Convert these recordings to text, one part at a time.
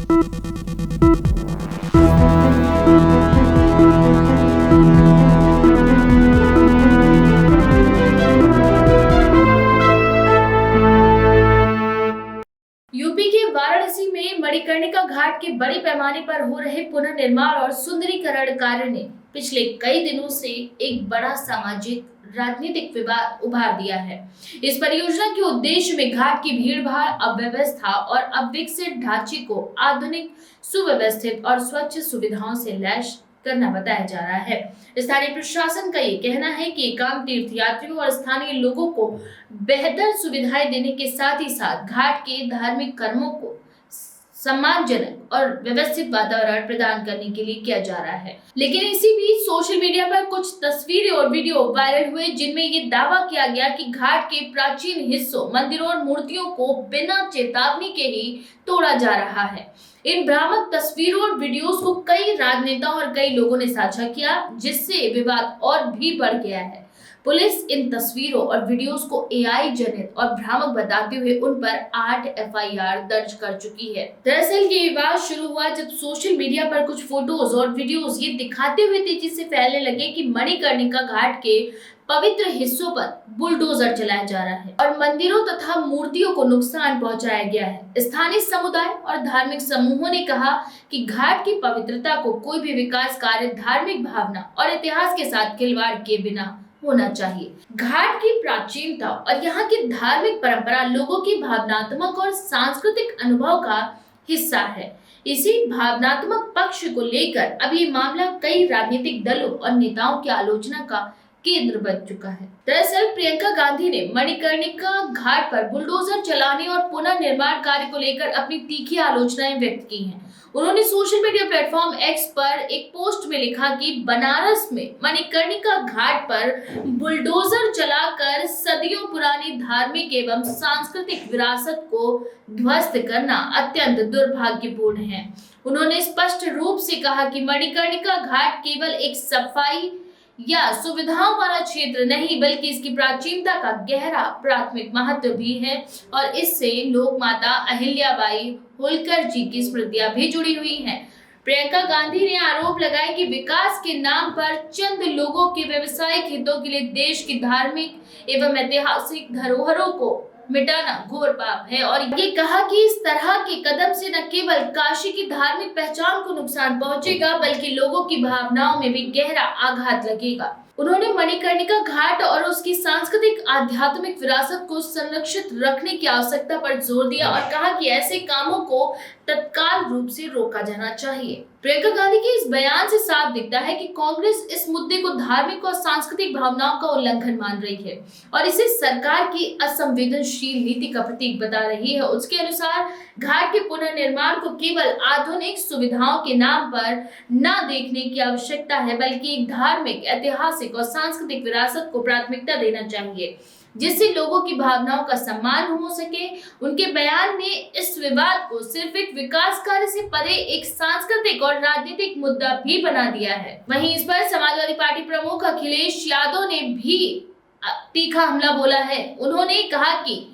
UP के वाराणसी में मणिकर्णिका घाट के बड़े पैमाने पर हो रहे पुनर्निर्माण और सुंदरीकरण कार्य ने पिछले कई दिनों से एक बड़ा सामाजिक राजनीतिक विवाद उभार दिया है। इस परियोजना के उद्देश्य में घाट की भीड़भाड़, अव्यवस्था और अविकसित ढांचे को आधुनिक, सुव्यवस्थित और स्वच्छ सुविधाओं से लैस करना बताया जा रहा है। स्थानीय प्रशासन का ये कहना है कि ये काम तीर्थयात्रियों और स्थानीय लोगों को बेहतर सुविधाएं देने के साथ ही साथ घाट के धार्मिक कर्मों को सम्मानजनक और व्यवस्थित वातावरण प्रदान करने के लिए किया जा रहा है। लेकिन इसी बीच सोशल मीडिया पर कुछ तस्वीरें और वीडियो वायरल हुए जिनमें ये दावा किया गया कि घाट के प्राचीन हिस्सों, मंदिरों और मूर्तियों को बिना चेतावनी के ही तोड़ा जा रहा है। इन भ्रामक तस्वीरों और वीडियोस को कई राजनेताओं और कई लोगों ने साझा किया, जिससे विवाद और भी बढ़ गया है। पुलिस इन तस्वीरों और वीडियोस को एआई जनित और भ्रामक बताते हुए उन पर 8 एफआईआर दर्ज कर चुकी है। दरअसल ये विवाद शुरू हुआ जब सोशल मीडिया पर कुछ फोटोज और वीडियोस ये दिखाते हुए तेजी से फैलने लगे कि मणिकर्णिका घाट के पवित्र हिस्सों पर बुलडोजर चलाया जा रहा है और मंदिरों तथा मूर्तियों को नुकसान पहुंचाया गया है। स्थानीय समुदाय और धार्मिक समूहों ने कहा कि घाट की पवित्रता को कोई भी विकास कार्य धार्मिक भावना और इतिहास के साथ खिलवाड़ किए बिना होना चाहिए। घाट की प्राचीनता और यहाँ की धार्मिक परंपरा लोगों की भावनात्मक और सांस्कृतिक अनुभव का हिस्सा है। इसी भावनात्मक पक्ष को लेकर अब ये मामला कई राजनीतिक दलों और नेताओं की आलोचना का केंद्र बन चुका है। दरअसल प्रियंका गांधी ने मणिकर्णिका घाट पर बुलडोजर चलाने और पुनर्निर्माण कार्य को लेकर अपनी तीखी आलोचनाएं व्यक्त की हैं। उन्होंने सोशल मीडिया प्लेटफॉर्म एक्स पर एक पोस्ट में लिखा कि बनारस में मणिकर्णिका घाट पर बुलडोजर चलाकर सदियों पुरानी धार्मिक एवं सांस्कृतिक विरासत को ध्वस्त करना अत्यंत दुर्भाग्यपूर्ण है। उन्होंने स्पष्ट रूप से कहा कि मणिकर्णिका घाट केवल एक सफाई या सुविधाओं वाला क्षेत्र नहीं, बल्कि इसकी प्राचीनता का गहरा प्राथमिक महत्व भी है और इससे लोक माता अहिल्याबाई होलकर जी की स्मृतियां भी जुड़ी हुई हैं। प्रियंका गांधी ने आरोप लगाया कि विकास के नाम पर चंद लोगों के व्यवसायिक हितों के लिए देश की धार्मिक एवं ऐतिहासिक धरोहरों को मिटाना घोर पाप है और ये कहा कि इस तरह के कदम से न केवल काशी की धार्मिक पहचान को नुकसान पहुंचेगा, बल्कि लोगों की भावनाओं में भी गहरा आघात लगेगा। उन्होंने मणिकर्णिका घाट और उसकी सांस्कृतिक आध्यात्मिक विरासत को संरक्षित रखने की आवश्यकता पर जोर दिया और कहा कि ऐसे कामों को तत्काल रूप से रोका जाना चाहिए। प्रियंका गांधी के इस बयान से साफ दिखता है कि कांग्रेस इस मुद्दे को धार्मिक और सांस्कृतिक भावनाओं का उल्लंघन मान रही है और इसे सरकार की असंवेदनशील नीति का प्रतीक बता रही है। उसके अनुसार घाट के पुनर्निर्माण को केवल आधुनिक सुविधाओं के नाम पर न देखने की आवश्यकता है, बल्कि एक धार्मिक, ऐतिहासिक और सांस्कृतिक विरासत को प्राथमिकता देना चाहिए, जिससे लोगों की भावनाओं का सम्मान हो सके। उनके बयान ने इस विवाद को सिर्फ एक विकास कार्य से परे एक सांस्कृतिक और राजनीतिक मुद्दा भी बना दिया है। वहीं इस पर समाजवादी पार्टी प्रमुख अखिलेश यादव ने भी तीखा हमला बोला है। उन्होंने कहा कि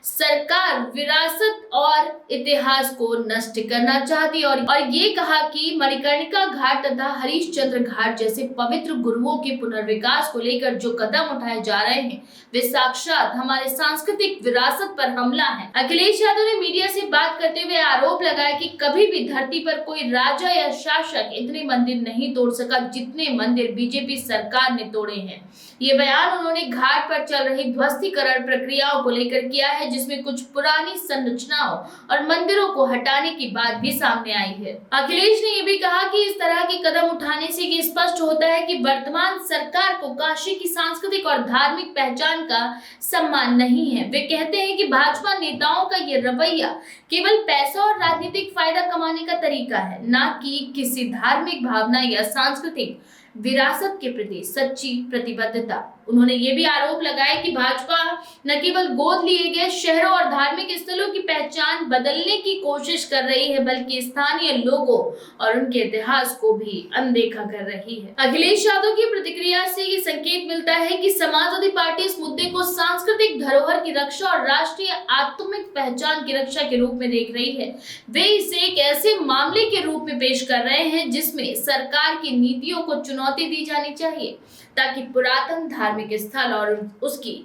सरकार विरासत और इतिहास को नष्ट करना चाहती और ये कहा कि मणिकर्णिका घाट तथा हरिश्चंद्र घाट जैसे पवित्र गुरुओं के पुनर्विकास को लेकर जो कदम उठाए जा रहे हैं वे साक्षात हमारे सांस्कृतिक विरासत पर हमला है। अखिलेश यादव ने मीडिया से बात करते हुए आरोप लगाया कि कभी भी धरती पर कोई राजा या शासक इतने मंदिर नहीं तोड़ सका जितने मंदिर बीजेपी सरकार ने तोड़े हैं। ये बयान उन्होंने घाट पर चल रही ध्वस्तीकरण प्रक्रियाओं को लेकर किया है, जिसमें कुछ पुरानी संरचनाओं और मंदिरों को हटाने की बात भी सामने आई है। अखिलेश ने यह भी कहा कि इस तरह के कदम उठाने से ये स्पष्ट होता है कि वर्तमान सरकार को काशी की सांस्कृतिक और धार्मिक पहचान का सम्मान नहीं है। वे कहते हैं कि भाजपा नेताओं का ये रवैया केवल पैसा और राजनीतिक फायदा कमाने का तरीका है, न कि किसी धार्मिक भावना या सांस्कृतिक विरासत के प्रति सच्ची प्रतिबद्धता। उन्होंने ये भी आरोप लगाया कि भाजपा न केवल गोद लिए गए शहरों और धार्मिक स्थलों की पहचान बदलने की कोशिश कर रही है, बल्कि स्थानीय लोगों और उनके इतिहास को भी अनदेखा कर रही है। अखिलेश यादव की प्रतिक्रिया से ये संकेत मिलता है कि समाजवादी पार्टी इस मुद्दे को सांस्कृतिक धरोहर की रक्षा और राष्ट्रीय आत्मिक पहचान की रक्षा के रूप में देख रही है। वे इसे एक ऐसे मामले के रूप में पेश कर रहे हैं जिसमें सरकार की नीतियों को चुनौती दी जानी चाहिए, ताकि पुरातन धार्मिक स्थल और उसकी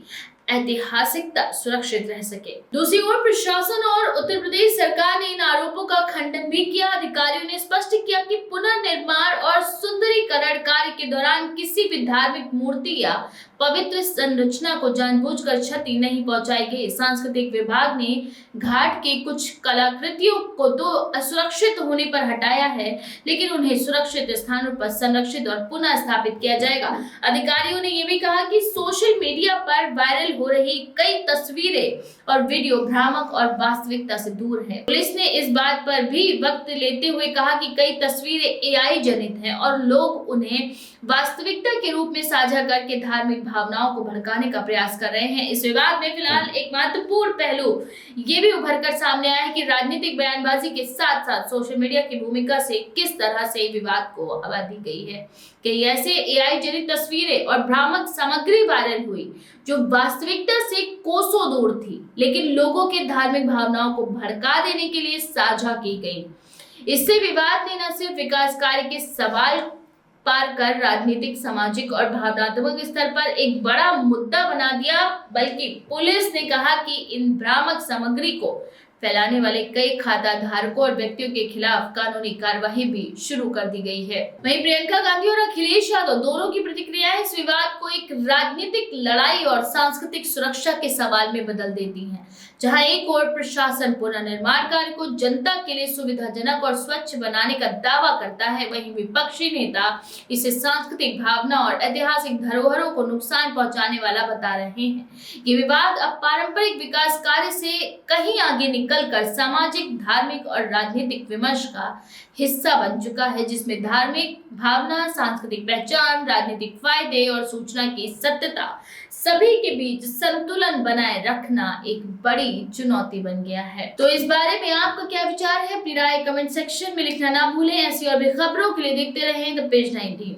ऐतिहासिकता सुरक्षित रह सके। दूसरी ओर प्रशासन और उत्तर प्रदेश सरकार ने इन आरोपों का खंडन भी किया। अधिकारियों ने स्पष्ट किया कि पुनर्निर्माण और सुंदरीकरण कार्य के दौरान किसी भी धार्मिक मूर्ति या पवित्र संरचना को जानबूझकर क्षति नहीं पहुंचाई गई। सांस्कृतिक विभाग ने घाट के कुछ कलाकृतियों को तो असुरक्षित होने पर हटाया है, लेकिन उन्हें सुरक्षित स्थानों पर संरक्षित और पुनः स्थापित किया जाएगा। अधिकारियों ने यह भी कहा कि सोशल मीडिया पर वायरल हो रही कई तस्वीरें और वीडियो भ्रामक और वास्तविकता से दूर है। पुलिस ने इस बात पर भी वक्त लेते हुए कहा कि कई तस्वीरें एआई जनित हैं और लोग उन्हें वास्तविकता के रूप में साझा करके धार्मिक भावनाओं को भड़काने का प्रयास कर रहे हैं। इस विवाद में फिलहाल एक महत्वपूर्ण पहलू ये भी उभर कर सामने आया है कि राजनीतिक बयानबाजी के साथ साथ सोशल मीडिया की भूमिका से किस तरह से विवाद को हवा दी गई है। कई ऐसे एआई जनित तस्वीरें और भ्रामक सामग्री वायरल हुई जो वास्तविकता से कोसों दूर थी, लेकिन लोगों के धार्मिक भावनाओं को भड़का देने के लिए साझा की गई। इससे विवाद ने न सिर्फ विकास कार्य के सवाल पार कर राजनीतिक, सामाजिक और भावनात्मक स्तर पर एक बड़ा मुद्दा बना दिया, बल्कि पुलिस ने कहा कि इन भ्रामक सामग्री को फैलाने वाले कई खाता धारकों और व्यक्तियों के खिलाफ कानूनी कार्रवाई भी शुरू कर दी गई है। वहीं प्रियंका गांधी और अखिलेश यादव दोनों की प्रतिक्रियाएं इस विवाद को एक राजनीतिक लड़ाई और सांस्कृतिक सुरक्षा के सवाल में बदल देती हैं। जहां एक ओर प्रशासन पुनर्निर्माण कार्य को जनता के लिए सुविधाजनक और स्वच्छ बनाने का दावा करता है, वहीं विपक्षी नेता इसे सांस्कृतिक भावना और ऐतिहासिक धरोहरों को नुकसान पहुंचाने वाला बता रहे हैं। ये विवाद अब पारंपरिक विकास कार्य से कहीं आगे निकलकर सामाजिक, धार्मिक और राजनीतिक विमर्श का हिस्सा बन चुका है, जिसमें धार्मिक भावना, सांस्कृतिक पहचान, राजनीतिक फायदे और सूचना की सत्यता सभी के बीच संतुलन बनाए रखना एक बड़ी चुनौती बन गया है। तो इस बारे में आपका क्या विचार है? अपनी राय कमेंट सेक्शन में लिखना ना भूलें। ऐसी और भी खबरों के लिए देखते रहें द पेज 19।